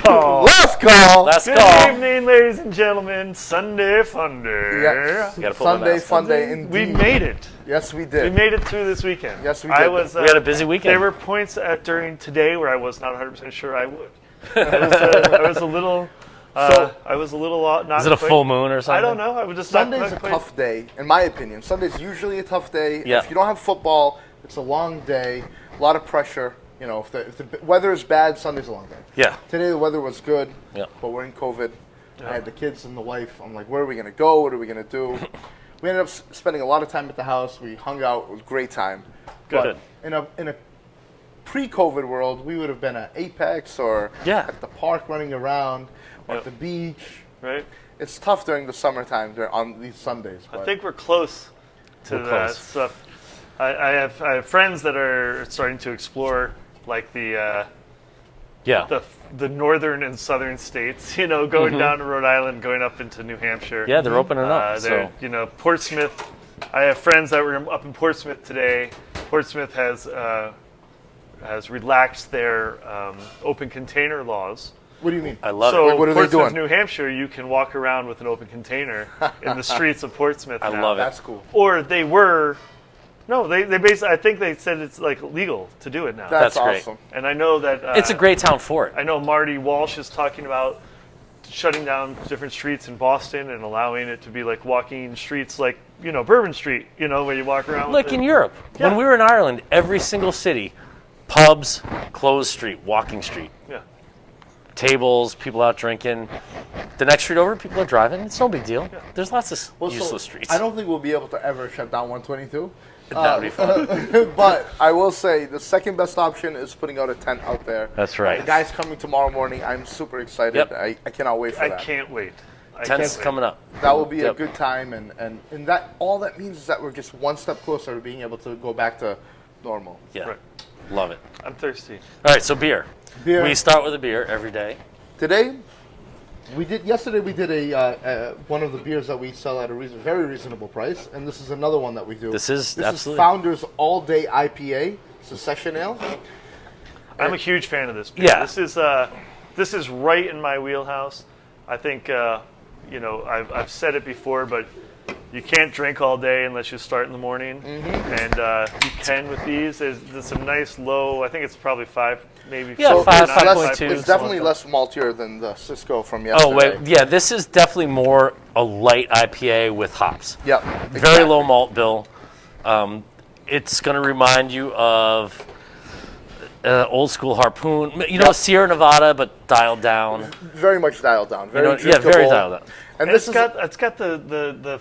call. Last call. Last Good call. evening, ladies and gentlemen. Sunday fun day. Yes. You gotta pull my Sunday mask fun day indeed. We made it. Yes, we We did. made it through this weekend. Yes, we I did. was. We had a busy weekend. There were points during today where I was not 100% sure I would. I was a little. I was a little not. Is it a quite- full moon or something? I don't know. I was just Sunday's not a quite. tough day, in my opinion. Sunday's usually a tough day. Yeah. If you don't have football, it's a long day, a lot of pressure. You know, if the weather is bad, Sunday's a long day. Yeah. Today the weather was good, Yeah. but we're in COVID. I had the kids and the wife. I'm like, where are we going to go? What are we going to do? We ended up spending a lot of time at the house. We hung out. It was a great time. Good. But in a pre-COVID world, we would have been at Apex or Yeah. at the park running around or at the beach. Right. It's tough during the summertime on these Sundays. I But think we're close to We're that close. stuff. I have friends that are starting to explore like the northern and southern states. You know, going down to Rhode Island, going up into New Hampshire. Yeah, they're opening up. They're, you know, Portsmouth. I have friends that were up in Portsmouth today. Portsmouth has relaxed their open container laws. what do you mean? I love So it. What are they Portsmouth, doing? New Hampshire, you can walk around with an open container in the streets of Portsmouth. I now. love it. That's cool. Or they were. No, they basically. I think they said it's like legal to do it now. That's great. awesome. And I know that It's a great town for it. I know Marty Walsh is talking about shutting down different streets in Boston and allowing it to be like walking streets, like Bourbon Street. Where you walk around. Like with in it. Europe, Yeah. when we were in Ireland, every single city, pubs, closed street, walking street, Yeah. tables, people out drinking. The next street over, people are driving. It's no big deal. There's lots of Well, so useless streets. I don't think we'll be able to ever shut down 122. That would be fun. But I will say the second best option is putting out a tent out there. That's right. The guy's coming tomorrow morning. I'm super excited. Yep. I cannot wait for I that. can't wait. Tent's coming up. That will be Yep. a good time, and that all that means is that we're just one step closer to being able to go back to normal. Yeah, Right. love it. I'm thirsty. All right, so beer. Beer. We start with a beer every day. Today, yesterday we did a one of the beers that we sell at a very reasonable price, and this is another one that we do. This is absolutely- Founders All Day IPA. It's a session ale. I'm a huge fan of this beer. Yeah. This is right in my wheelhouse. I think I've said it before, but you can't drink all day unless you start in the morning, and you can with these. There's some nice low. I think it's probably 5, maybe. Yeah, four, 5, 5.9, 5.2. It's definitely 5.1. less maltier than the Cisco from yesterday. Oh, wait. Yeah, this is definitely more a light IPA with hops. Yep. Very exactly. low malt bill. It's going to remind you of old school Harpoon. Sierra Nevada, but dialed down. Very much dialed down. Very Yeah, drinkable. very dialed down. And And this it's got the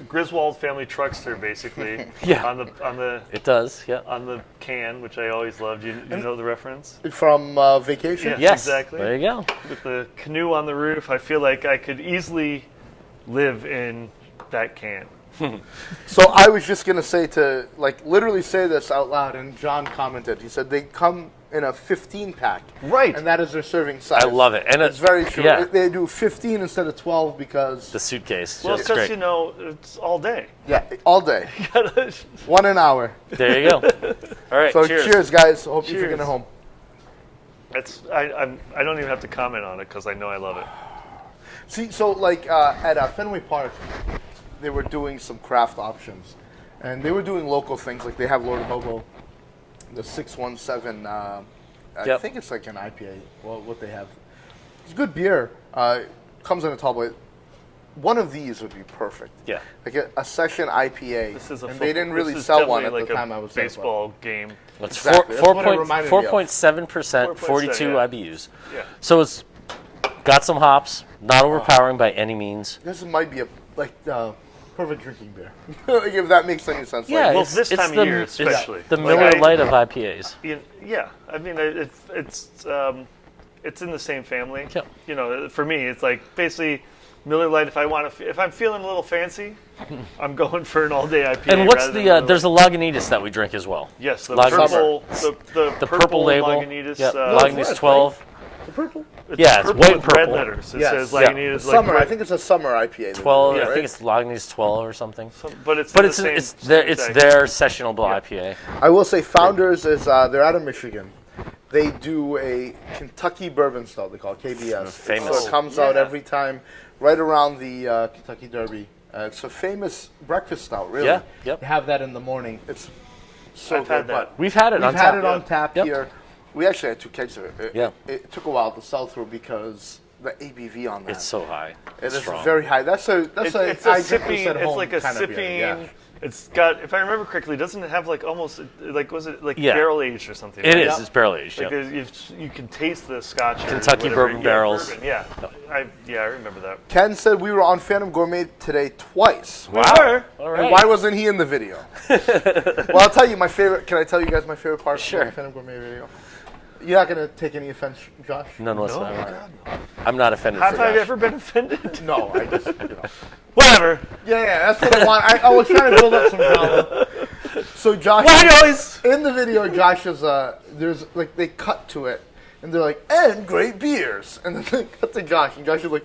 Griswold family truckster basically Yeah. on the It does, yeah. on the can, which I always loved. You know the reference? is from Vacation. Yeah. Yes, exactly. There you go. With the canoe on the roof, I feel like I could easily live in that can. So I was just gonna say literally say this out loud, and John commented. He said they come in a 15 pack, Right. and that is their serving size. I love it. And it's very true. Yeah. They do 15 instead of 12 because The suitcase. Well, It's because great. it's all day. all day, 1 an hour. There you go. All right, So cheers. cheers guys. Hope you're Cheers. drinking at home. I don't even have to comment on it because I know I love it. See, so at Fenway Park, they were doing some craft options, and they were doing local things. Like they have Lord Hobo, the 617. I Yep. think it's like an IPA. Well, what they have, it's good beer. Comes in a tall boy. One of these would be perfect. Yeah. Like a session IPA. This is a and full- they didn't really this is sell one at definitely the like time a I was there. baseball game. It's Exactly. That's what it reminded me of. 4.7%, 42 yeah. IBUs. Yeah. So it's got some hops, not overpowering by any means. This might be a perfect drinking beer. Like, if that makes any sense. Yeah, Well, it's, this it's time of the, year it's especially. the Like, Miller I- Lite of IPAs. Yeah, I mean it's in the same family. Yeah. For me, it's like basically Miller Lite. If I'm feeling a little fancy, I'm going for an all-day IPA. And what's rather than Miller there's a Lite. Lagunitas that we drink as well. Yes, the Lagunitas. the Purple label. Lagunitas. Yep. It's Lagunitas red, 12. The purple. Yeah, it's white and with red purple. letters. It Yes. says Yeah. Lagunitas. Summer. Like I think it's a summer IPA. 12. Yeah. I think it's Lagunitas 12 or something. but it's But the it's same, it's their same sessionable IPA. I will say Founders is they're out of Michigan. they do a Kentucky bourbon stout. They call it KBS. Famous. So it comes out every time, right around the Kentucky Derby. It's a famous breakfast stout, really. Yeah, yep. You have that in the morning. It's so I've good. had that. But We've had it we've on had tap. it on tap Yep. here. We actually had 2 kegs of it. Yeah. It took a while to sell through because the ABV on that. It's so high. It is strong. very high. That's a It's I a drink sipping. this at It's home like a kind of beer, sipping. yeah. It's got, if I remember correctly, doesn't it have like almost like was it like Yeah. barrel aged or something? It right? is. It's barrel aged. Like Yep. you can taste the Scotch. or Kentucky whatever. bourbon Yeah, barrels. Bourbon. Yeah, I remember that. Ken said we were on Phantom Gourmet today twice. We were. All And right. why wasn't he in the video? Well, I'll tell you my favorite. Can I tell you guys my favorite part Sure. of the Phantom Gourmet video? You're not gonna take any offense, Josh? None No, whatsoever. God. I'm not offended. Have for I that. ever been offended? No, I just Whatever. yeah, that's what I want. I was trying to build up some drama. So Josh, Why noise? in the video, Josh is there's like they cut to it, and they're like, and great beers, and then they cut to Josh, and Josh is like,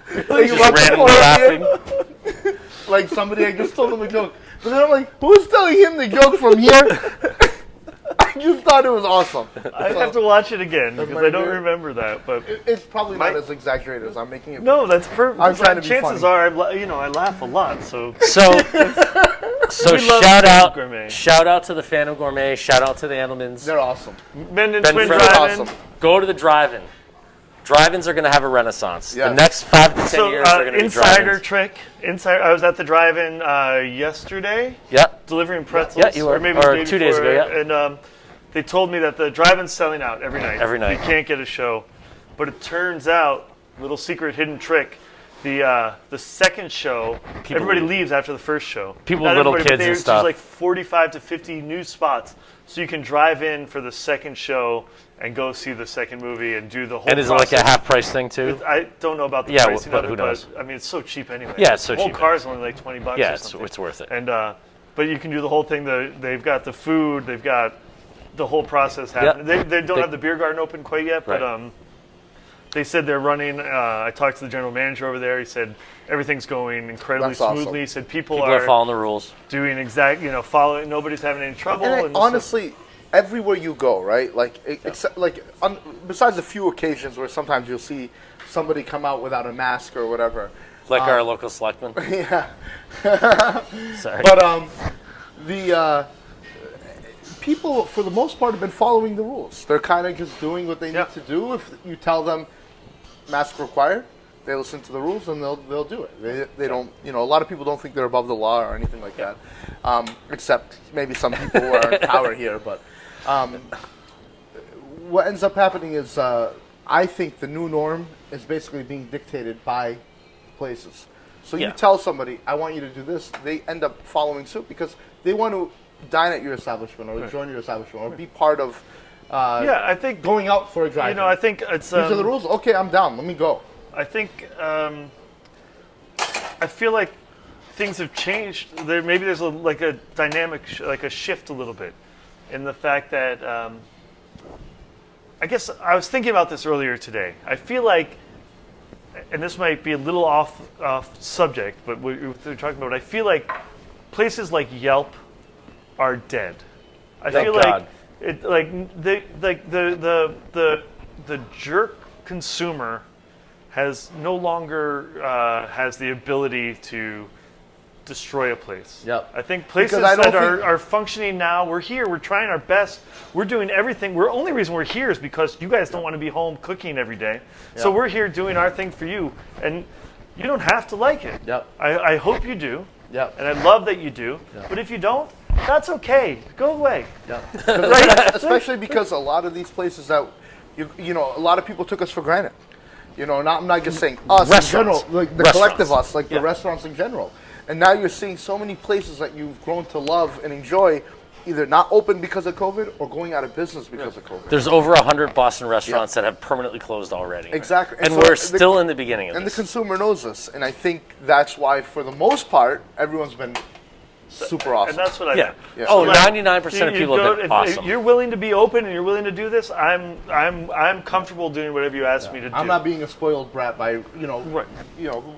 Just randomly laughing. like somebody had just told him a joke. But then I'm like, who's telling him the joke from here? I just thought it was awesome. I have to watch it again because my I don't beer? remember that. But It's probably not My- as exaggerated as I'm making it. no, that's perfect. I'm trying to be Chances funny. are, I laugh a lot. So So We love shout Phantom out, Gourmet. shout out to the Phantom Gourmet. Shout out to the Animals. They're awesome. Bend and Ben Twin Fred's Drive-In. awesome. Go to the drive-in. Drive-ins are going to have a renaissance. Yes. The next 5 to 10 So years are going to be insider drive-ins. trick. I was at the drive-in yesterday, Yep. delivering pretzels. Yeah, you were. Or maybe Or the day 2 days before, ago, yeah. And they told me that the drive-in's selling out every night. Every night. You can't get a show. But it turns out, little secret hidden trick, the second show, everybody leave. leaves after the first show. People Not with little everybody, but kids and there's stuff. like 45 to 50 new spots. So you can drive in for the second show and go see the second movie and do the whole And is it like process. a half price thing too? I don't know about the Yeah, pricing but of it, who knows? but I mean, it's so cheap anyway. Yeah, it's so the whole cheap. car's only like $20 Yeah, or it's something. worth it. And but you can do the whole thing. They've got the food. They've got the whole process happening. They don't have the beer garden open quite yet, but Right. they said they're running. I talked to the general manager over there. He said everything's going incredibly That's awesome. smoothly. He said people People are following the rules. doing following. Nobody's having any trouble. And and honestly, everywhere you go, right? Like, except besides a few occasions where sometimes you'll see somebody come out without a mask or whatever. Like our local selectman. Yeah. Sorry. But the people, for the most part, have been following the rules. They're kind of just doing what they need to do. If you tell them mask required, they listen to the rules and they'll do it. They don't. A lot of people don't think they're above the law or anything like that. Except maybe some people who are in power here. But what ends up happening is, I think the new norm is basically being dictated by places. So you Yeah. tell somebody, I want you to do this, they end up following suit because they want to dine at your establishment or join your establishment or be part of I think going out for a drive. I think it's These are the rules. Okay, I'm down. Let me go. I think I feel like things have changed. Maybe there's a dynamic, like a shift a little bit, in the fact that I guess I was thinking about this earlier today. I feel like, and this might be a little off subject, but we're talking about. I feel like places like Yelp are dead. I Thank feel God. like the jerk consumer has no longer has the ability to destroy a place. Yep. I think places Because I don't that think- are functioning now, we're here, we're trying our best, we're doing everything. The only reason we're here is because you guys don't want to be home cooking every day. So we're here doing our thing for you. And you don't have to like it. Yep. I hope you do. Yep. And I love that you do. But if you don't, that's okay. Go away. Especially because a lot of these places that, a lot of people took us for granted. I'm not just saying us in general, like the collective us, like the restaurants in general. And now you're seeing so many places that you've grown to love and enjoy either not open because of COVID or going out of business because of COVID. There's over 100 Boston restaurants that have permanently closed already. Exactly. And so we're still in the beginning of And this. the consumer knows this. And I think that's why, for the most part, everyone's been super awesome. And that's what I Yeah. meant. Yeah. Oh, Like, 99% of people have been if awesome. you're willing to be open and you're willing to do this, I'm comfortable doing whatever you ask me to do. I'm not being a spoiled brat by, Right.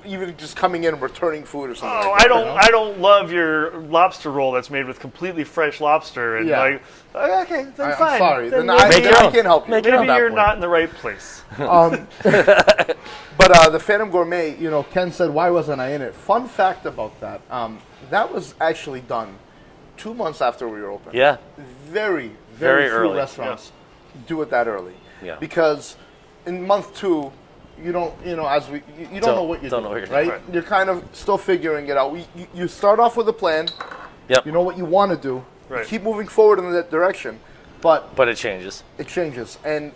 even just coming in and returning food or something. Oh, like that, I don't love your lobster roll that's made with completely fresh lobster and Yeah. like Okay, then I'm fine. sorry. Then Then I maybe- can't help you. Maybe at that you're point. not in the right place. But the Phantom Gourmet, Ken said, why wasn't I in it? Fun fact about that. That was actually done 2 months after we were open. Yeah. Very, Very very few early. restaurants do it that early. Yeah. Because in month 2, you don't, you don't know what you're doing, doing. right? Right. You're kind of still figuring it out. You start off with a plan. Yep. You know what you want to do. Right. Keep moving forward in that direction. But But it changes. it changes. And,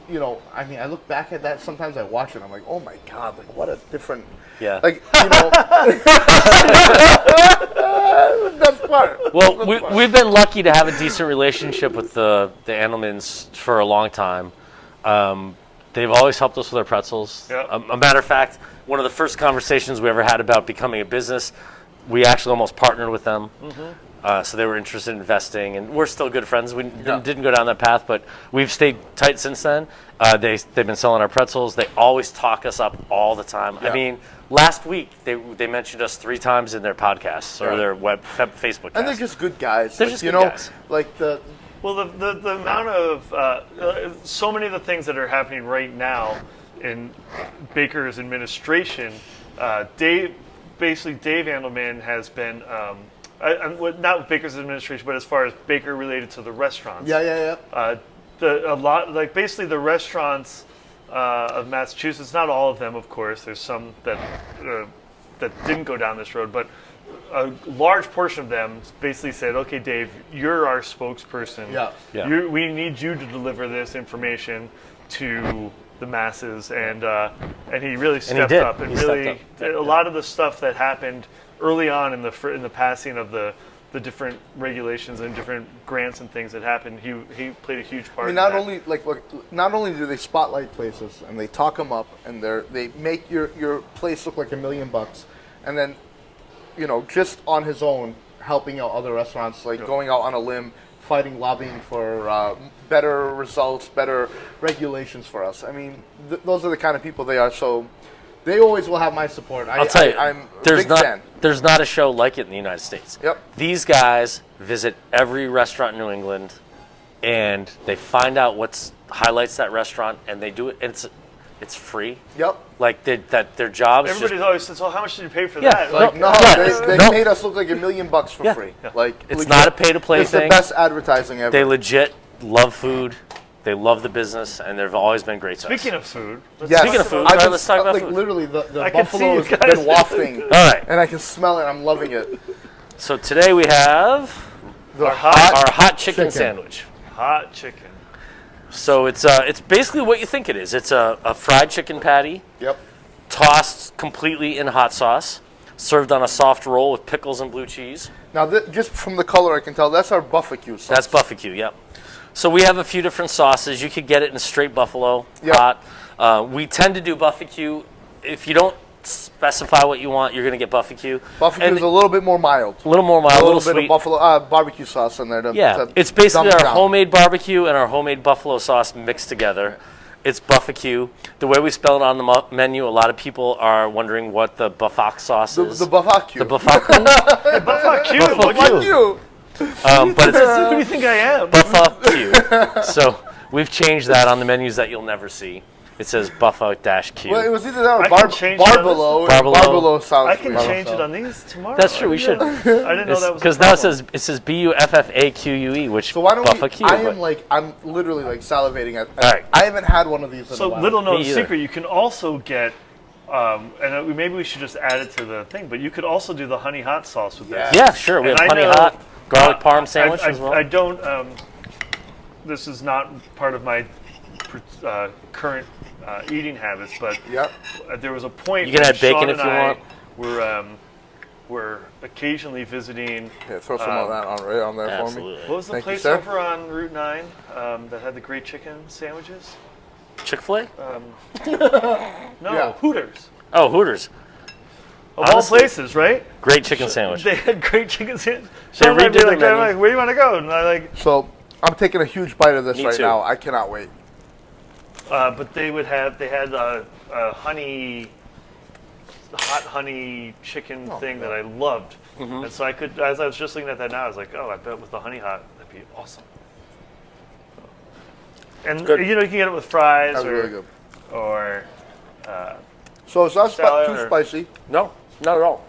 I look back at that. Sometimes I watch it. I'm like, oh, my God. Like, what a different... Yeah. Like, that's part. Well, we've been lucky to have a decent relationship with the Andelmans for a long time. They've always helped us with our pretzels. Yeah. A matter of fact, one of the first conversations we ever had about becoming a business, we actually almost partnered with them. Mm-hmm. So they were interested in investing, and we're still good friends. We didn't go down that path, but we've stayed tight since then. They've been selling our pretzels. They always talk us up all the time. Yeah. I mean, last week they mentioned us 3 times in their podcasts or their Facebook. And they're just good guys. They're Like, just good guys. Like Well, the amount of so many of the things that are happening right now in Baker's administration, Dave Andelman has been not with Baker's administration, but as far as Baker related to the restaurants. Yeah. Basically the restaurants of Massachusetts, not all of them, of course. There's some that didn't go down this road, but a large portion of them basically said, "Okay, Dave, you're our spokesperson. Yeah. We need you to deliver this information to the masses," and he really stepped did. up. And He really, stepped up. a lot of the stuff that happened early on in the passing of the different regulations and different grants and things that happened, he played a huge part. I mean, not only do they spotlight places and they talk them up and they make your place look like $1 million, and then just on his own helping out other restaurants, like going out on a limb, fighting, lobbying for better results, better regulations for us. I mean, those are the kind of people they are. So they always will have my support. I'll tell you, I'm a big fan. There's not a show like it in the United States. Yep. These guys visit every restaurant in New England, and they find out what highlights that restaurant, and they do it. And it's free. Yep. Like their jobs. Everybody's always said, "So how much did you pay for Yeah, that?" Like, no, they no. made us look like $1 million for Yeah. free. Yeah. Like It's legit. not a pay-to-play It's thing. the best advertising ever. They legit love food. They love the business, and they've always been great to us. Speaking of food, Yes. Speaking of food, I've all right, been- let's talk about like food. literally the I can see buffalo you has guys. been wafting, All right. and I can smell it. I'm loving it. So today we have The Our hot- our hot chicken chicken. sandwich. hot chicken. So it's basically what you think it is. It's a fried chicken patty Yep. tossed completely in hot sauce, served on a soft roll with pickles and blue cheese. Now, just from the color, I can tell that's our barbecue sauce. That's barbecue, yep. So we have a few different sauces. You could get it in straight buffalo, Yep. hot. We tend to do barbecue. If you don't specify what you want, you're going to get barbecue. Barbecue And is a little bit more mild. a little more mild, A a little little bit sweet. of buffalo barbecue sauce in there. Yeah, to it's basically dumb it our down. homemade barbecue and our homemade buffalo sauce mixed together. It's barbecue. The way we spell it on the menu, a lot of people are wondering what the buffalo sauce is. The barbecue. The buffalo. Fuck you. Buffalo What Fuck you. But it's do you think I am? buffalo. So we've changed that on the menus that you'll never see. It says buffalo-q. Well, it was either that or I can change it on this. barbelo. Barbelo. Barbelo sounds I can weird. change it on these tomorrow. That's true. We should. I didn't know that was a Because now problem. it says BUFFAQUE, which So why don't we? buffalo-q. I'm literally salivating at. All right. I haven't had one of these in a So while. little known Me either. secret, you can also get, and maybe we should just add it to the thing, but you could also do the honey hot sauce with this. Yeah, sure. We And have I honey know- hot garlic parm sandwich I as well. I don't. This is not part of my current eating habits, but Yep. there was a point. You can when add bacon Sean if and you I want. We're occasionally visiting. Here, throw some of that on right on there for me. Absolutely. What was the Thank you, place sir. over on Route 9 that had the great chicken sandwiches? Chick-fil-A? No, Yeah. Hooters. Oh, Hooters. Of all Honestly, places, right? Great chicken sandwich. They had great chicken sandwiches. They Sean might be redid the like, menu. where do you want to go? And I like, So I'm taking a huge bite of this Me right too. now. I cannot wait. but they had a hot honey chicken thing that I loved. Mm-hmm. And so I could, as I was just looking at that now, I was like, oh, I bet with the honey hot, that'd be awesome. And good. you know, you can get it with fries That's really good. or So it's not Salad too or- spicy. No, not at all.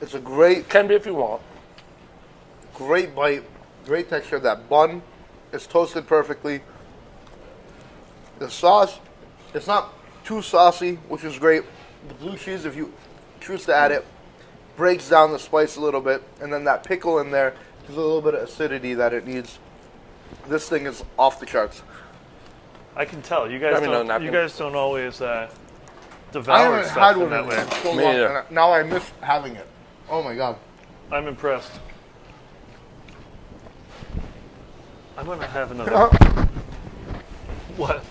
It's a great, Can be if you want. great bite, great texture. That bun is toasted perfectly. The sauce, it's not too saucy, which is great. The blue cheese, if you choose to add it, breaks down the spice a little bit, and then that pickle in there gives a little bit of acidity that it needs. This thing is off the charts. I can tell you guys Let me know, don't. napkin. You guys don't always I devour haven't stuff had in one that of way. these in so Me long, either. and now I miss having it. Oh my god. I'm impressed. I'm gonna have another. Can What?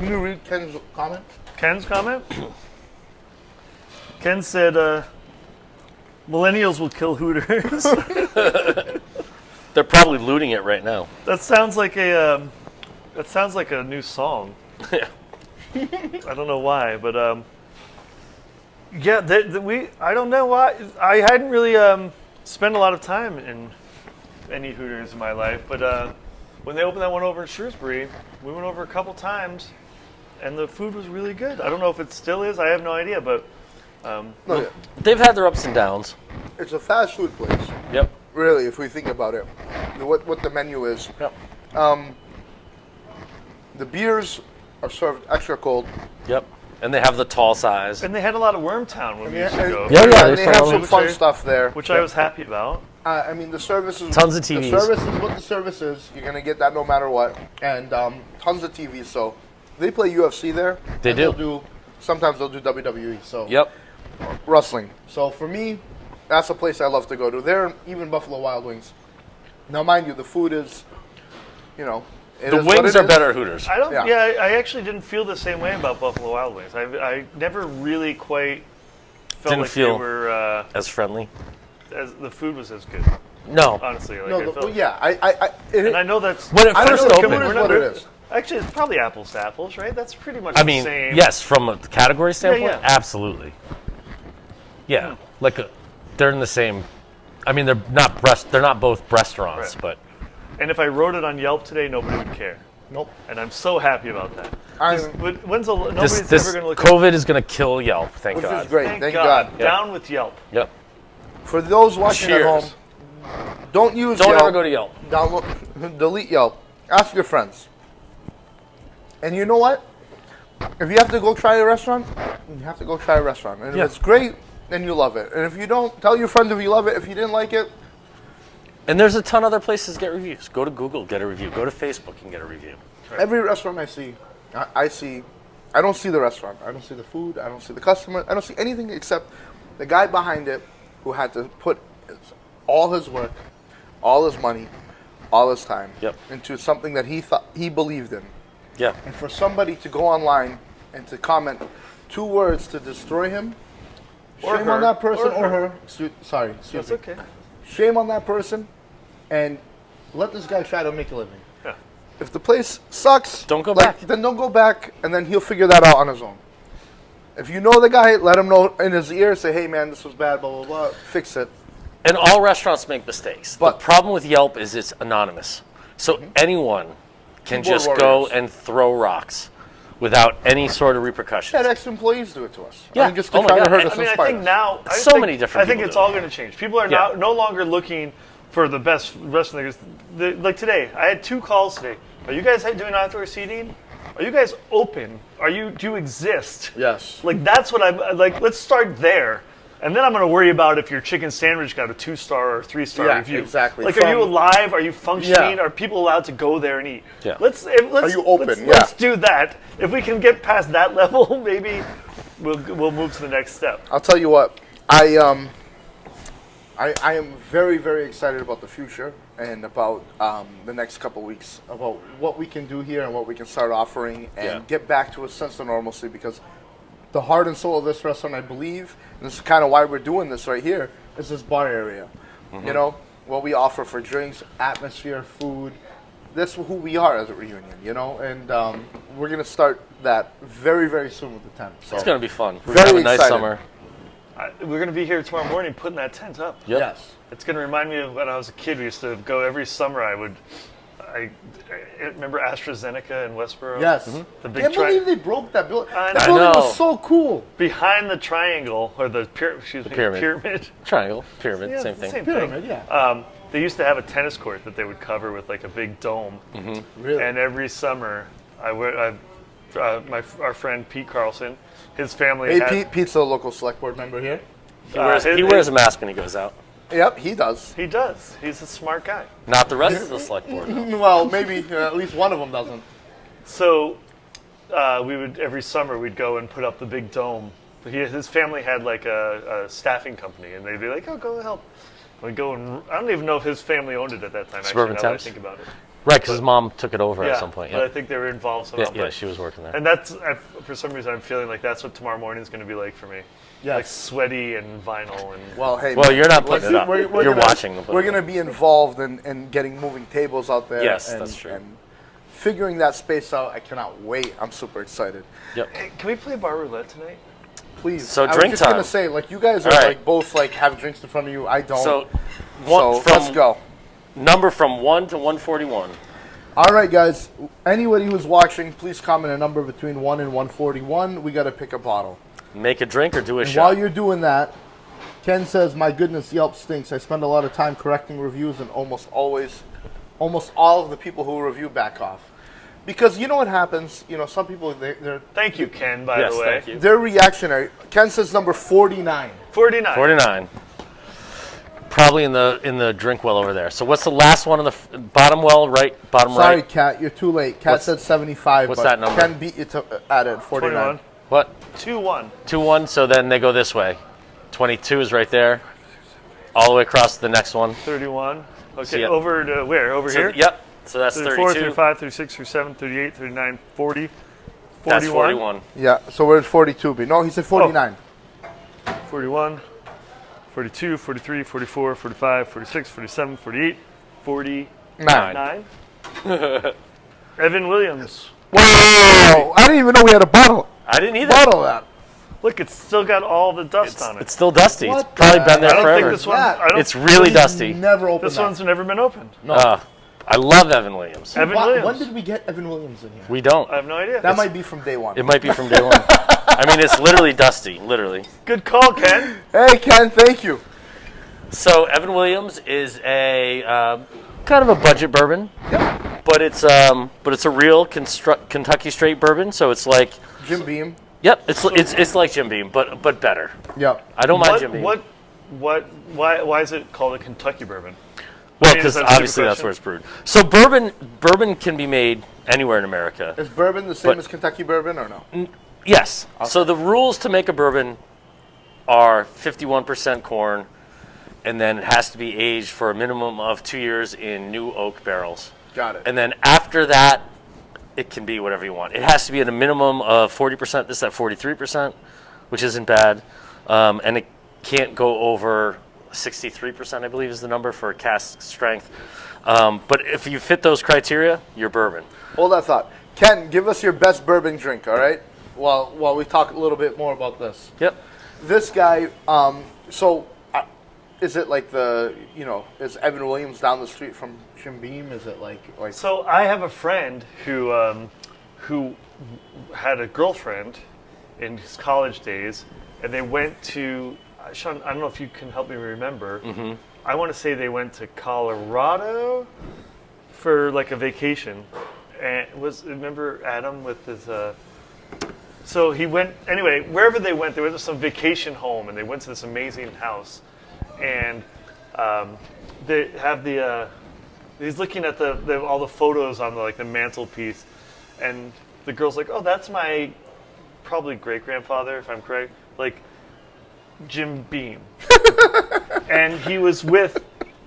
you read Ken's comment? Ken's comment? Ken said, "Millennials will kill Hooters." They're probably looting it right now. That sounds like a. That sounds like a new song. Yeah. I don't know why, but yeah, I don't know why. I hadn't really spent a lot of time in any Hooters in my life, but when they opened that one over in Shrewsbury, we went over a couple times, and the food was really good. I don't know if it still is. I have no idea, but No, yeah. They've had their ups and downs. It's a fast food place, Yep. really, if we think about it. What the menu is. Yep. The beers are served extra cold. Yep. And they have the tall size. and they had a lot of Wormtown when we used to go, Yeah, yeah, and they they have sell some them. fun stuff there. which I was happy about. I mean, the service is Tons of The TVs. service is what the service is. You're gonna get that no matter what, and tons of TVs. So they play UFC there. They and do. Sometimes they'll do WWE. So Yep. wrestling. So for me, that's a place I love to go to. There, even Buffalo Wild Wings. Now, mind you, the food is, it The is what wings it are is. better at Hooters. I don't. Yeah. Yeah, I actually didn't feel the same way about Buffalo Wild Wings. I never really quite felt Didn't like feel- they were As friendly. as the food was as good. No. Honestly, like No, I the, felt, well, yeah, and I know that's. When it I don't first know, opened, Hooters what it is. Actually, it's probably apples to apples, right? That's pretty much I the mean, same. yes, from a category standpoint, yeah. absolutely. Yeah, they're in the same. I mean, they're not both restaurants, Right. but And if I wrote it on Yelp today, nobody would care. Nope. And I'm so happy about that. I'm- But nobody's this ever going to look COVID is going to kill Yelp. Thank Which God. is great. Thank Thank God. God. Down with Yelp. Yep. For those watching at home, Cheers. don't use Don't Yelp. ever go to Yelp. Download, delete Yelp. Ask your friends. And you know what? If you have to go try a restaurant, you have to go try a restaurant. And Yeah. if it's great, then you love it. And if you don't, tell your friends if you love it. If you didn't like it, And there's a ton of other places to get reviews. Go to Google, get a review. Go to Facebook and get a review. every restaurant I see, I don't see the restaurant. I don't see the food. I don't see the customer. I don't see anything except the guy behind it who had to put all his work, all his money, all his time Yep. into something that he believed in. Yeah. And for somebody to go online and to comment 2 words to destroy him, Or shame her. on that person Or or her. her. Sorry, excuse That's me. okay. Shame on that person, and let this guy try to make a living. Yeah. If the place sucks, Don't go back. Then don't go back, and then he'll figure that out on his own. If you know the guy, let him know in his ear. Say, "Hey, man, this was bad. Blah blah blah. Fix it." And all restaurants make mistakes. But- the problem with Yelp is it's anonymous. So anyone can Keyboard just go warriors. and throw rocks without any sort of repercussions. Yeah, ex-employees do it to us. Yeah. I mean, just to Oh my try to God. hurt I us I mean, and I spite think us. now. So many different I think people it's do it. all going to change. People are Yeah. no longer looking for the best restaurants. Like today, I had 2 calls today. Are you guys doing outdoor seating? Are you guys open? Do you exist? Yes. Like that's what I'm like. Let's start there, and then I'm going to worry about if your chicken sandwich got a 2-star or 3-star Yeah, review. exactly. Like, are you alive? Are you functioning? Yeah. Are people allowed to go there and eat? Yeah. Let's Are you open? Let's Yeah. do that. If we can get past that level, maybe we'll move to the next step. I'll tell you what. I am very, very excited about the future and about the next couple weeks, about what we can do here and what we can start offering and Yeah. get back to a sense of normalcy, because the heart and soul of this restaurant, I believe, and this is kind of why we're doing this right here, is this bar area. You know, what we offer for drinks, atmosphere, food. That's who we are as a reunion, and we're going to start that very, very soon with the tent. So. It's going to be fun. We're Very going to have a nice excited. summer. We're going to be here tomorrow morning putting that tent up. Yep. Yes. It's going to remind me of when I was a kid. We used to go every summer. I would I remember AstraZeneca in Westboro. Yes. The big Can't believe they broke that building. I That know. building know. was so cool. behind the triangle or the pyramid. Triangle, pyramid, Yeah, same it's the thing. Same Pyramid, thing. yeah. They used to have a tennis court that they would cover with like a big dome. Really? And every summer, our friend Pete Carlson, his family. Hey, had, Pete's a local select board member here. He wears a mask when he goes out. Yep, he does. He does. He's a smart guy. Not the rest of the select board. Well, maybe at least one of them doesn't. So we would every summer we'd go and put up the big dome. His family had like a staffing company, and they'd be like, "Oh, go help." We'd go and I don't even know if his family owned it at that time. Suburban actually, now that I Temps? think about it. Right, because his mom took it over Yeah, at some point. but I Yeah, think they were involved somehow. yeah, but- she was working there. And that's for some reason I'm feeling like that's what tomorrow morning is going to be like for me. Yes. Like sweaty and vinyl and. Well, hey. Well, man, you're not putting it up. we're You're gonna- watching them put We're it up. going to be involved in getting moving tables out there. Yes, and, that's true. And figuring that space out, I cannot wait. I'm super excited. Yep. Hey, can we play bar roulette tonight? Please. So I drink was just going time. to say, like, you guys are All right. like both like have drinks in front of you. I don't. So, So let's go. Number from 1 to 141. All right, guys. Anybody who's watching, please comment a number between 1 and 141. We got to pick a bottle. Make a drink or do a And shot. while you're doing that, Ken says, "My goodness, Yelp stinks. I spend a lot of time correcting reviews, and almost all of the people who review back off, because you know what happens. You know, some people Thank you, Ken. By Yes, the way, thank you. they're reactionary. Ken says number 49. 49. 49. Probably in the drink well over there. So what's the last one on the bottom well, right? Bottom Sorry, right? Kat, you're too late. Kat What's- said 75. what's but that number? Ken beat you at it. 49. 21. What? 2-1. 2-1, so then they go this way. 22 is right there. All the way across to the next one. 31. Okay, So, yeah. over to where? Over So, here? yep. So that's 34, 32. 35, 36, 37, 38, 39, 40. That's 41. Yeah. So where's 42 be? No, he said 49. 41, 42, 43, 44, 45, 46, 47, 48, 49. Nine. Evan Williams. Wow! I didn't even know we had a bottle. I didn't either. Bottle of that. Look, it's still got all the dust on it. It's still dusty. What It's probably the been there I don't forever. think this one. Yeah. I don't, It's really dusty. Never opened this that. one's never been opened. I love Evan Williams. Evan When Williams. did we get Evan Williams in here? We don't. I have no idea. That might be from day one. It might be from day one. I mean, it's literally dusty, literally. Good call, Ken. Hey, Ken, thank you. So Evan Williams is a kind of a budget bourbon, but it's a real Kentucky straight bourbon. So it's like, Jim Beam. yep, it's like Jim Beam, but better. Yep. I don't mind Jim Beam. Why is it called a Kentucky bourbon? Well, I mean, is because that a stupid obviously that's question? where it's brewed. So bourbon can be made anywhere in America. Is bourbon the same But- as Kentucky bourbon or no? Yes. So the rules to make a bourbon are 51% corn, and then it has to be aged for a minimum of 2 years in new oak barrels. Got it. And then after that, it can be whatever you want. It has to be at a minimum of 40%. This is at 43%, which isn't bad. And it can't go over 63%, I believe is the number for cask strength. But if you fit those criteria, you're bourbon. Hold that thought. Ken, give us your best bourbon drink, all right? While we talk a little bit more about this. Yep. This guy, is it like is Evan Williams down the street from Jim Beam? Is it like So I have a friend who had a girlfriend in his college days, and they went to Sean. I don't know if you can help me remember. Mm-hmm. I want to say they went to Colorado for like a vacation, and remember Adam with his. So he went anyway. Wherever they went to some vacation home, and they went to this amazing house, and they have the. He's looking at all the photos on the mantelpiece, and the girl's like, "Oh, that's my probably great grandfather, if I'm correct, like Jim Beam," and he was with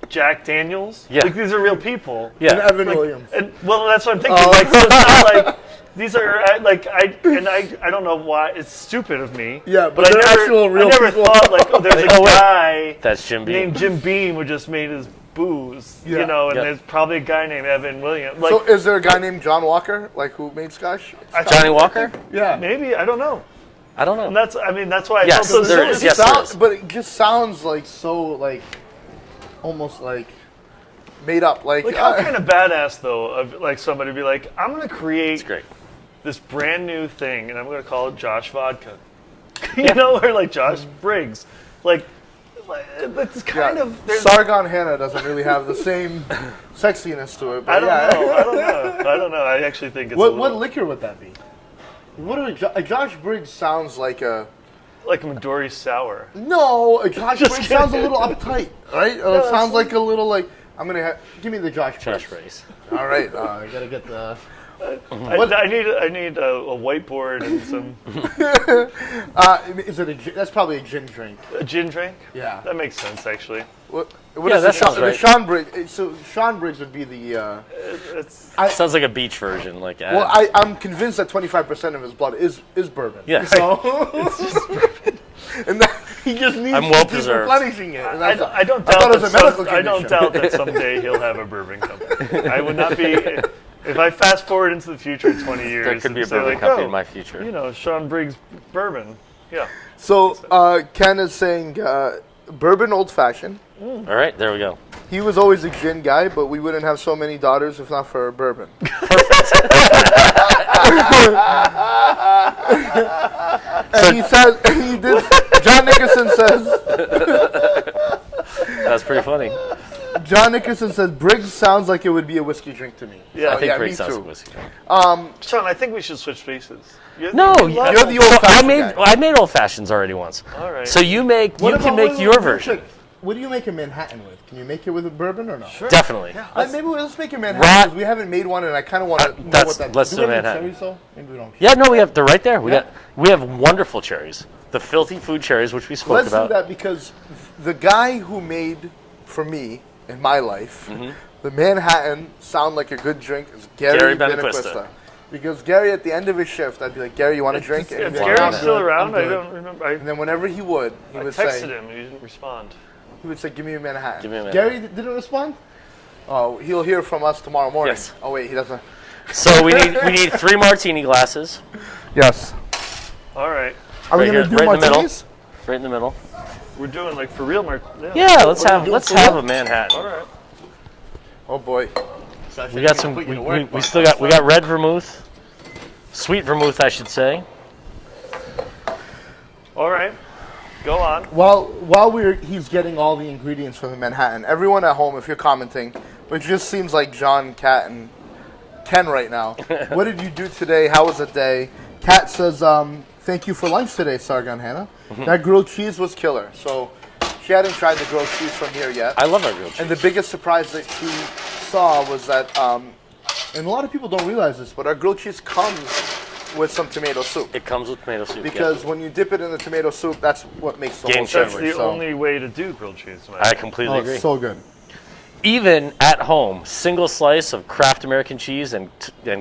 Jack Daniels. Yeah. Like these are real people. and Yeah. Evan Williams? And well, that's what I'm thinking. Like, so it's not like these are like I don't know why it's stupid of me. Yeah, but I they're never, actual real I never people. thought like, oh, there's a Oh, wait. guy That's Jim Beam. named Jim Beam who just made his booze, Yeah. and Yeah. there's probably a guy named Evan Williams. Like So is there a guy named John Walker, like who made Scotch? Johnny Walker? Yeah. maybe I don't know. I don't know. And that's why I Yes, felt so there silly. is. Yes, there is. But it just sounds like so like almost like made up. Like how kind of badass though of like somebody to be like, I'm gonna It's create great. this brand new thing, and I'm gonna call it Josh Vodka. You know, or like Josh Briggs, like it's kind of. Sargon Hannah doesn't really have the same sexiness to it. But I don't know. I actually think it's what liquor would that be? Josh Briggs sounds like a. Like a Midori sour. No, a Josh Just Briggs kidding. sounds a little uptight, right? It sounds like a little like I'm gonna give me the Josh Josh Briggs. Brace. All right, I gotta get the. I need a whiteboard and some Is it that's probably a gin drink? a gin drink. Yeah. That makes sense actually. What Yeah, is that the- sounds the right. Sean Briggs. So Sean Briggs would be the. It's Sounds like a beach version. Like Well, I'm convinced that 25% of his blood is bourbon. Yeah. So and that, he just needs I'm well to keep preserved. replenishing it. And that's- I don't I thought doubt it was a that medical I don't condition. doubt that someday he'll have a bourbon company. I would not be if I fast forward into the future 20 years. there could be a and say, bourbon like, company oh, in my future. You know, Sean Briggs bourbon. Yeah. So Ken is saying bourbon old fashioned. All right, there we go. He was always a gin guy, but we wouldn't have so many daughters if not for bourbon. And he says, he did. John Nickerson says. That's pretty funny. John Nickerson says Briggs sounds like it would be a whiskey drink to me. Yeah, I think me Briggs sounds too. like whiskey. Sean, I think we should switch spaces. No, you love You're the old- old I fashioned made guy. I made old fashions already once. All right. So you can make your version. What do you make a Manhattan with? Can you make it with a bourbon or no? Sure. Definitely. Maybe let's make a Manhattan Right. because we haven't made one, and I kind of want to know that's- what that. let's do do we have any Manhattan. cherries though? Maybe we don't. Yeah, no, they're right there. Yeah. We have wonderful cherries. The filthy food cherries, which we spoke Let's about. do that because the guy who made for me in my life the Manhattan sound like a good drink is Gary Benequista. Benequista. Because Gary, at the end of his shift, I'd be like, Gary, you want a drink? And Is he'd be like, Gary "No, still I'm around? I good." don't remember. And then whenever he would, he I would texted say, him and he didn't respond. "Give me a Manhattan." Give me a Gary didn't respond. Oh, he'll hear from us tomorrow morning. Yes. Oh wait, he doesn't. So we need 3 martini glasses. Yes. All right. Are we Right gonna here, do right in the middle. martinis? Right in the middle. We're doing like for real, Yeah, let's have doing for a real? Manhattan. All right. Oh boy. We got some. We still got red vermouth, sweet vermouth, I should say. All right. Go on. While he's getting all the ingredients for the Manhattan, everyone at home, if you're commenting, which just seems like John, Kat, and Ken right now. What did you do today? How was the day? Kat says, "Thank you for lunch today, Sargon Hannah. That grilled cheese was killer." So she hadn't tried the grilled cheese from here yet. I love our grilled cheese. And the biggest surprise that she saw was that, and a lot of people don't realize this, but our grilled cheese comes with some tomato soup. It comes with tomato soup. Because when you dip it in the tomato soup, that's what makes the Game whole changer. That's sandwich. the only way to do grilled cheese. Man. I completely Oh, agree. it's so good. Even at home, single slice of Kraft American cheese and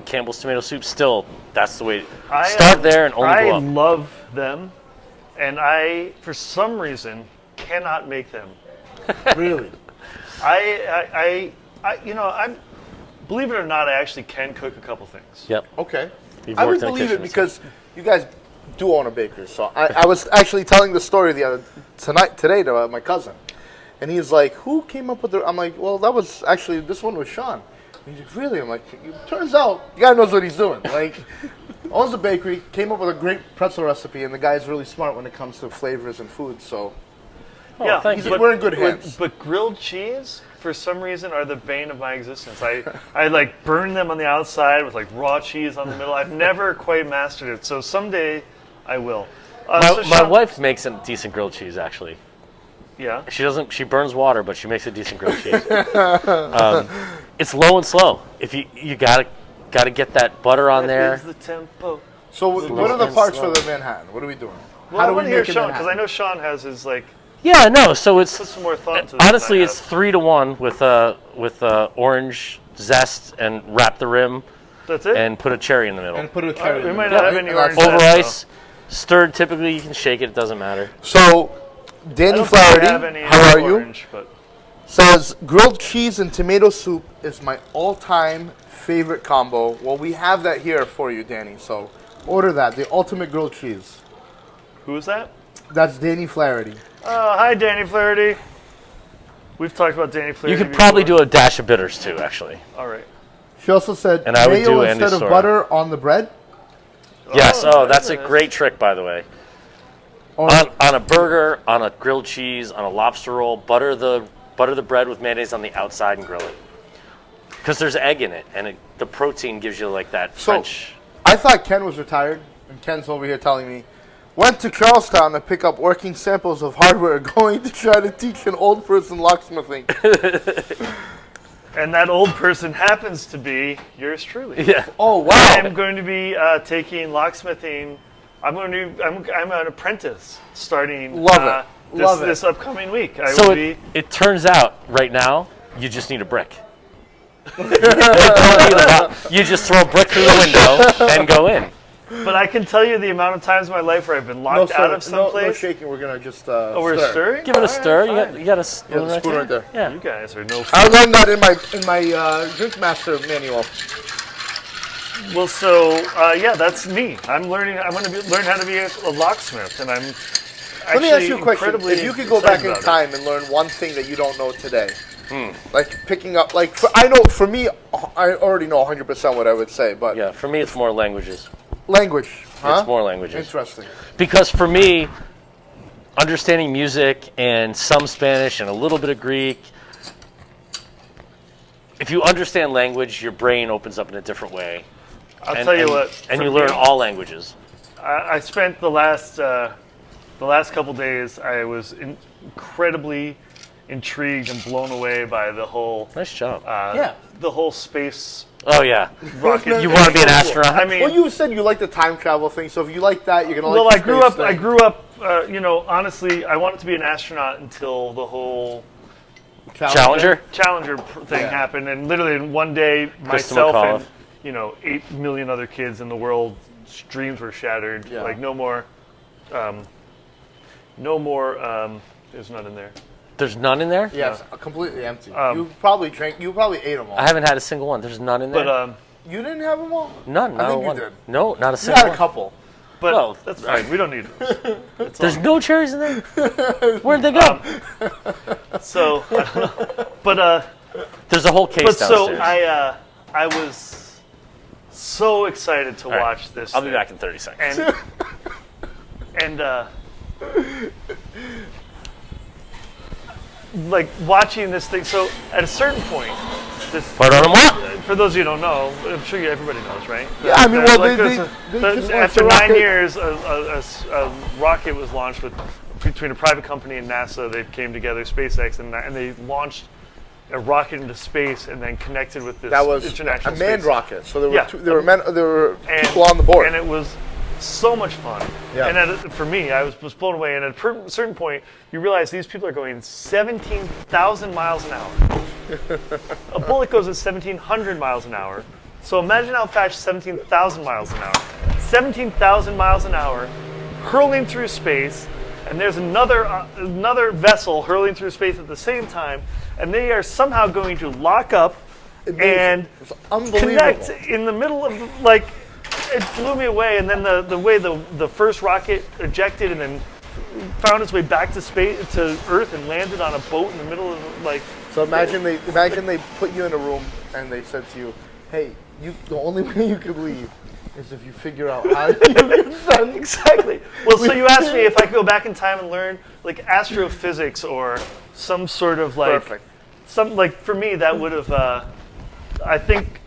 Campbell's tomato soup. Still, that's the way. Start there and only I go up. love them, and I, for some reason, cannot make them. Really? I believe it or not, I actually can cook a couple things. Yep. Okay. You've I would worked in a believe it kitchen, because you guys do own a bakery. So I was actually telling the story today to my cousin. And he's like, "Who came up with the?" I'm like, "Well, that was actually this one was Sean." And he's like, "Really?" I'm like, "Turns out the guy knows what he's doing. Like, owns a bakery, came up with a great pretzel recipe, and the guy's really smart when it comes to flavors and food. So Yeah, thank you. we're in good hands." But grilled cheese, for some reason, are the bane of my existence. I like burn them on the outside with like raw cheese on the middle. I've never quite mastered it. So someday I will. So My Sean- wife makes a decent grilled cheese, actually. Yeah. She doesn't. She burns water, but she makes a decent grilled cheese. It's low and slow. If you gotta get that butter on there. Is the tempo. So what are the parts for the Manhattan? What are we doing? Well, I want to hear Sean because I know Sean has his like. Yeah, no. So Put it's some more thought to this. honestly than I it's have. 3-1 with orange zest and wrap the rim That's it. and put a cherry in the middle. And put a All right, cherry. we in might the not middle. have any And orange that's- Over zest, ice, stirred. Typically, you can shake it. It doesn't matter. So I Danny don't think I have Flaherty, any how are you? orange, but Says grilled cheese and tomato soup is my all-time favorite combo. Well, we have that here for you, Danny. So order that, the ultimate grilled cheese. who is that? That's Danny Flaherty. Hi, Danny Flaherty. We've talked about Danny Flaherty. You could probably do a dash of bitters too, actually. All right. She also said And I would do mayo Andy instead of Sora. butter on the bread. Yes. Oh, that's a nice. great trick, by the way. Or On a burger, on a grilled cheese, on a lobster roll, butter the bread with mayonnaise on the outside and grill it. Because there's egg in it, and the protein gives you like that French. I thought Ken was retired, and Ken's over here telling me, went to Charlestown to pick up working samples of hardware, going to try to teach an old person locksmithing. And that old person happens to be yours truly. Yeah. Oh wow! I'm going to be taking locksmithing. I'm an apprentice starting Love it. Love it. this upcoming week. I So will be. it turns out right now you just need a brick. You don't need a lot. You just throw a brick through the window and go in. But I can tell you the amount of times in my life where I've been locked out of no someplace. shaking. We're gonna just. Oh, we're stirring. Give it a All stir. right, You fine. got a spoon, Yeah, the spoon right there. Yeah. You guys are no. I learned that in my drink master manual. Well, so yeah, that's me. I'm learning. I'm going to learn how to be a locksmith, and I'm. Let me ask you a question. incredibly If you could go back excited in about time and learn one thing that you don't know today, like picking up, I know for me, I already know 100% what I would say, but Yeah. For me, it's more languages. language, huh? It's more languages. Interesting. Because for me, understanding music and some Spanish and a little bit of Greek, if you understand language, your brain opens up in a different way. I'll tell you what. And for you me, learn all languages. I spent the last couple days. I was incredibly intrigued and blown away by the whole. Nice job. Yeah. The whole space Oh, yeah. rocket. You want to be an astronaut? I mean, Well, you said you like the time travel thing, so if you like that, you're gonna well, like. I grew the up. space I thing. grew up. Honestly, I wanted to be an astronaut until the whole Challenger? Challenger thing happened, and literally in one day, Christopher myself McAuliffe. and 8 million other kids in the world, dreams were shattered. Yeah. Like no more. No more. There's none in there. There's none in there? Yes, completely empty. You probably ate them all. I haven't had a single one. There's none in there? But You didn't have them all? None. I Not think you one. did. No, not a You single had a one. couple. Well, that's fine. We don't need it. There's no cherries in there? Where'd they go? So, I don't know. But There's a whole case but so downstairs. I was so excited to All right. watch this. I'll be thing. back in 30 seconds. And like watching this thing. So at a certain point, this. Pardon moi? For those of you who don't know, I'm sure everybody knows, right? Yeah, I mean, That, well, like, they there's just after launched a 9 rocket. years, a rocket was launched between a private company and NASA. They came together, SpaceX, and they launched a rocket into space and then connected with this That was international a manned space. rocket. So there were Yeah. there were And- people on the board. and it was so much fun. Yeah. And for me, I was blown away. And at a certain point, you realize these people are going 17,000 miles an hour. A bullet goes at 1,700 miles an hour. So imagine how fast 17,000 miles an hour. 17,000 miles an hour, hurling through space, and there's another vessel hurling through space at the same time, and they are somehow going to lock up and It's unbelievable. connect in the middle of it blew me away. And then the way the first rocket ejected and then found its way back to space to Earth and landed on a boat in the middle of So imagine they put you in a room and they said to you, "Hey, the only way you could leave is if you figure out how to get done." Exactly. Well, so you asked me if I could go back in time and learn like astrophysics or some sort of Perfect. for me that would have I think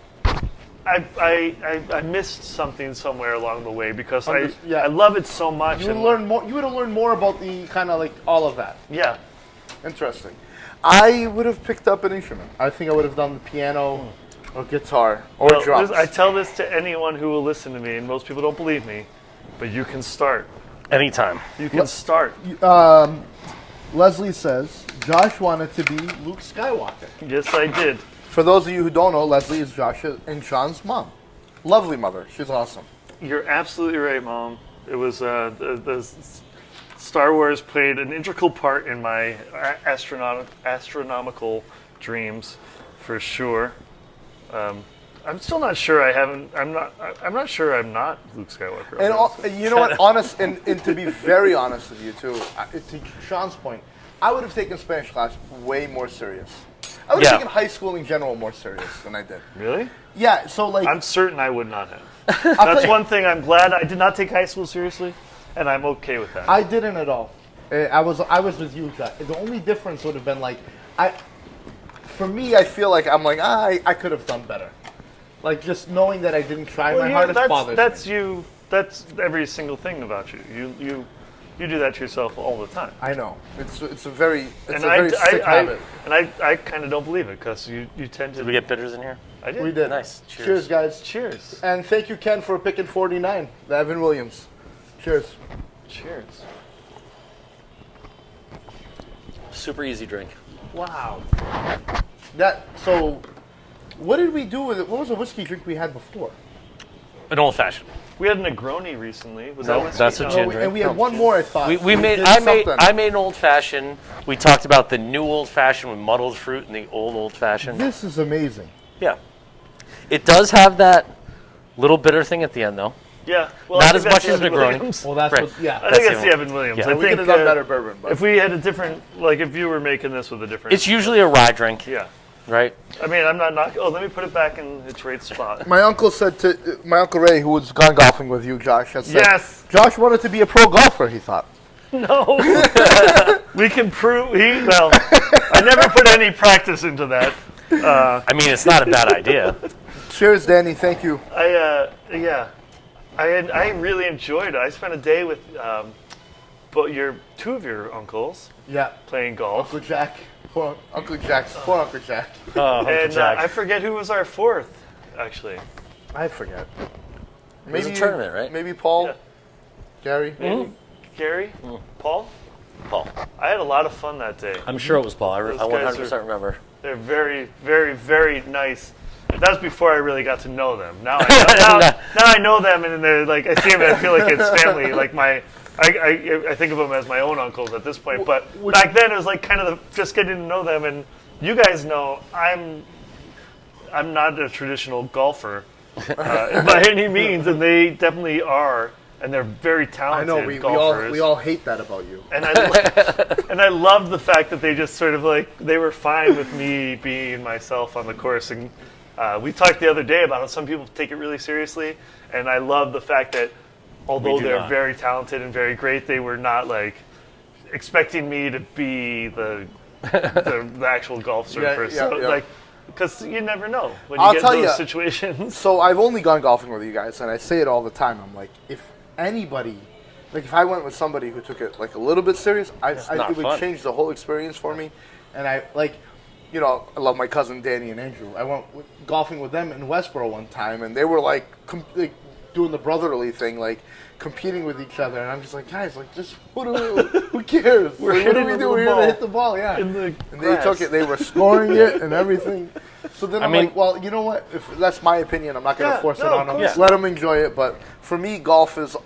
I missed something somewhere along the way because Yeah. I love it so much. You would and- learn more. You would have learned more about the kind of like all of that. Yeah. Interesting. I would have picked up an instrument. I think I would have done the piano or guitar or Well, drums. I tell this to anyone who will listen to me, and most people don't believe me, but you can start. Anytime. You can start. Leslie says Josh wanted to be Luke Skywalker. Yes, I did. For those of you who don't know, Leslie is Josh and Sean's mom. Lovely mother. She's awesome. You're absolutely right, Mom. It was the Star Wars played an integral part in my astronomical dreams, for sure. I'm still not sure. I'm not sure. I'm not Luke Skywalker. And you know what? Honest, and to be very honest with you too, to Sean's point, I would have taken Spanish class way more serious. I would have taken high school in general more serious than I did. Really? Yeah, so like... I'm certain I would not have. That's one thing I'm glad I did not take high school seriously, and I'm okay with that. I didn't at all. I was with you guys. The only difference would have been like, for me, I feel like I'm like, I could have done better. Like just knowing that I didn't try my hardest bothers that's me. you. That's every single thing about you. You do that to yourself all the time. I know. It's a very sick I, habit. And I kind of don't believe it because you tend to. Did we get bitters in here? I did. We did. Nice. Cheers, guys. Cheers. And thank you, Ken, for picking 49, the Evan Williams. Cheers. Cheers. Super easy drink. Wow. So, what did we do with it? What was the whiskey drink we had before? An old fashioned. We had a Negroni recently. Was No, that whiskey? that's a gin drink. And we had one more, I thought. I made an old fashioned. We talked about the new old fashioned with muddled fruit and the old fashioned. This is amazing. Yeah. It does have that little bitter thing at the end, though. Yeah. Well, Not I as think much that's as the Evan Negroni. Williams. Well, that's Right. what, yeah. I think That's it's the the Evan Williams. Yeah. I we think could have done better bourbon. But if we had a different, like if you were making this with a different. It's usually a rye drink, Yeah. right? I mean, I'm not knocking. Oh, let me put it back in its right spot. my uncle said to my uncle Ray, who was gone golfing with you, Josh, has said, Yes. Josh wanted to be a pro golfer. He thought. No. We can prove. Well, I never put any practice into that. I mean, it's not a bad idea. Cheers, Danny. Thank you. Yeah. I really enjoyed it. I spent a day with two of your uncles Yeah. playing golf. Uncle Jack. Poor Uncle Jack. Oh, Uncle And Jack. I forget who was our fourth, actually. I forget. was a tournament, right? Maybe Paul. Yeah. Gary. Gary? Paul? Paul. I had a lot of fun that day. I'm sure it was Paul. I Those 100% guys remember. They're very, very, very nice. That was before I really got to know them. Now I know them, and they're like I see them, and I feel like it's family. Like I think of them as my own uncles at this point. But back then, it was like kind of just getting to know them. And you guys know I'm not a traditional golfer by any means, and they definitely are. And they're very I talented know. golfers. We all hate that about you. And I love the fact that they just sort of like they were fine with me being myself on the course. And we talked the other day about how some people take it really seriously, and I love the fact that although they're not. very talented and very great, they were not like expecting me to be the actual golf surfer. Yeah, yeah. Like because you never know when you I'll get tell those ya. situations. So I've only gone golfing with you guys, and I say it all the time. I'm like, if anybody, like if I went with somebody who took it like a little bit serious, not it would fun. change the whole experience for me. And I like, you know, I love my cousin Danny and Andrew. I went golfing with them in Westboro one time, and they were like, doing the brotherly thing, like competing with each other. And I'm just like, guys, like just who cares? We're Like, what hitting do we the do? We're here ball. to hit the ball, yeah. In the And they took it. They were scoring it and everything. So then I'm like, well, you know what? If that's my opinion, I'm not going to force it on them. course. Let them enjoy it. But for me, golf is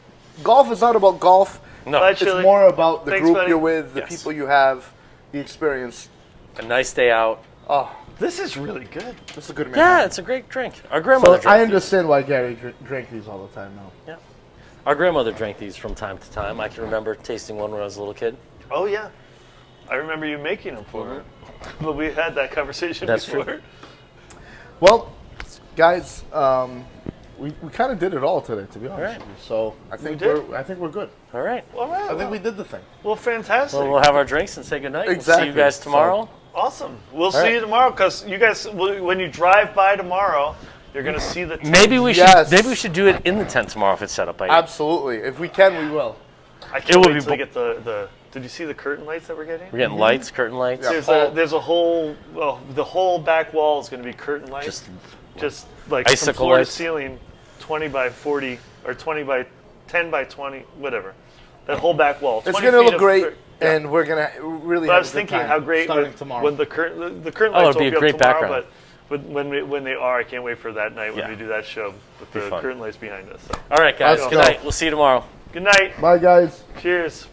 not about golf. No, But It's Chili. more about the Thanks, group buddy. you're with, the Yes. people you have, the experience. a nice day out. Oh, This is really good. this is a good man. Yeah, it's a great drink. Our So grandmother I drank these. understand why Gary drank these all the time now. Yeah. Our grandmother drank these from time to time. I can remember tasting one when I was a little kid. Oh yeah, I remember you making them for her. But we had that conversation That's before. true. Well, guys, we kind of did it all today, to be honest. Right. With you. So I think did. we're good. All right. All right. I think we did the thing. Well, fantastic. Well, we'll have our drinks and say goodnight. We'll see Exactly. you guys tomorrow. Awesome. We'll right. see you tomorrow because you guys, when you drive by tomorrow, you're going to see the tent. Maybe we Yes. should do it in the tent tomorrow if it's set up by you. Absolutely. If we can, we will. I It can't will wait be till we get the. Did you see the curtain lights that we're getting? We're getting lights, curtain lights. Yeah. There's a whole. Well, the whole back wall is going to be curtain lights. Just like from Icicle floor lights. to ceiling, 20 by 40 or 20 by 10 by 20, whatever. That whole back wall. It's 20 going to feet look of great, yeah. and we're going to really But I have was a good thinking time how great starting when, tomorrow. when the curtain Oh, lights it'll be will a great up tomorrow, background. but when they are, I can't wait for that night when Yeah. we do that show with Be the fun. curtain lights behind us. So. All right, guys. Let's Good go. night. We'll see you tomorrow. Good night. Bye, guys. Cheers.